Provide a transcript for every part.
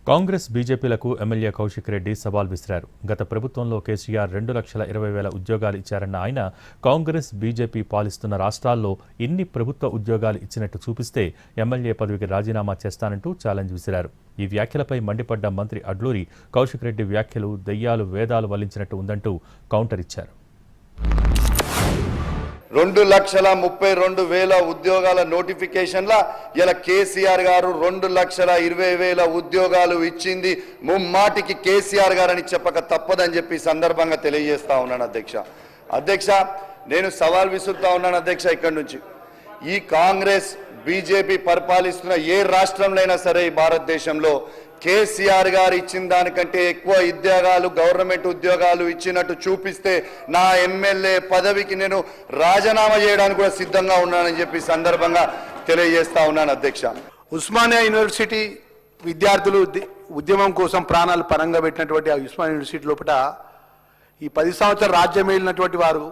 Congress బీజేపీలకు MLA Kaushik Reddy సవాల్ విసిరారు. గత ప్రభుత్వంలో కేసీఆర్ 2,20,000 ఉద్యోగాలు ఇచ్చారన్న ఆయన కాంగ్రెస్ బీజేపీ పాలిస్తున్న రాష్ట్రాల్లో ఇన్ని ప్రభుత్వ ఉద్యోగాలు ఇచ్చినట్టు చూపిస్తే ఎమ్మెల్యే పదవికి రాజీనామా చేస్తానంటూ ఛాలెంజ్ విసిరారు. ఈ వ్యాఖ్యలపై మండిపడ్డ మంత్రి అడ్లూరి కౌశిక్ రెడ్డి వ్యాఖ్యలు దెయ్యాలు వేదాలు వల్లించినట్టు ఉందంటూ కౌంటర్ ఇచ్చారు. 2,32,000 ఉద్యోగాల నోటిఫికేషన్ల ఇలా కేసీఆర్ గారు 2,20,000 ఉద్యోగాలు ఇచ్చింది ముమ్మాటికి కేసీఆర్ గారని చెప్పక తప్పదని చెప్పి సందర్భంగా తెలియజేస్తా ఉన్నాను అధ్యక్ష నేను సవాల్ విసురుతా ఉన్నాను అధ్యక్ష. ఇక్కడి నుంచి ఈ కాంగ్రెస్ బీజేపీ పరిపాలిస్తున్న ఏ రాష్ట్రంలో అయినా సరే ఈ భారతదేశంలో కేసీఆర్ గారు ఇచ్చిన దానికంటే ఎక్కువ ఉద్యోగాలు గవర్నమెంట్ ఉద్యోగాలు ఇచ్చినట్టు చూపిస్తే నా ఎమ్మెల్యే పదవికి నేను రాజీనామా చేయడానికి కూడా సిద్ధంగా ఉన్నానని చెప్పి సందర్భంగా తెలియజేస్తా ఉన్నాను అధ్యక్ష. ఉస్మానియా యూనివర్సిటీ విద్యార్థులు ఉద్యమం కోసం ప్రాణాలు పరంగా పెట్టినటువంటి ఆ ఉస్మానియా యూనివర్సిటీ లోపల ఈ 10 సంవత్సరాలు రాజ్యం ఏలినటువంటి వారు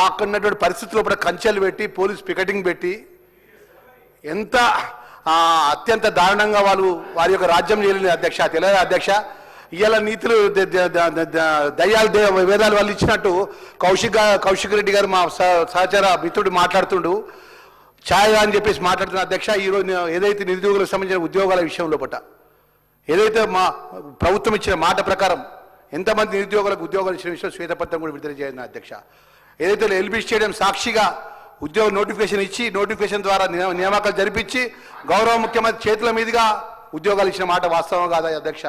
అక్కడ ఉన్నటువంటి పరిస్థితుల లోపల కంచెలు పెట్టి పోలీస్ పికెటింగ్ పెట్టి ఎంత అత్యంత దారుణంగా వారి యొక్క రాజ్యం చేయలేదు అధ్యక్ష. తెలియదు అధ్యక్ష, ఇవాళ నీతులు దయ్యాలు వేదాలు వాళ్ళు ఇచ్చినట్టు కౌశిక్ రెడ్డి గారు మా సహచర మిత్రుడు మాట్లాడుతుండు ఛాయ్ అని చెప్పేసి మాట్లాడుతున్న అధ్యక్ష. ఈరోజు ఏదైతే నిరుద్యోగులకు సంబంధించిన ఉద్యోగాల విషయంలో ఏదైతే మా ప్రభుత్వం ఇచ్చిన మాట ప్రకారం ఎంతమంది నిరుద్యోగులకు ఉద్యోగాలు ఇచ్చిన విషయం శ్వేతపత్రం కూడా విడుదల చేయాలి అధ్యక్ష. ఏదైతే ఎల్బీ స్టేడియం సాక్షిగా ఉద్యోగ నోటిఫికేషన్ ఇచ్చి నోటిఫికేషన్ ద్వారా నియామకాలు జరిపించి గౌరవ ముఖ్యమంత్రి చేతుల మీదుగా ఉద్యోగాలు ఇచ్చిన మాట వాస్తవం కాదా అధ్యక్ష?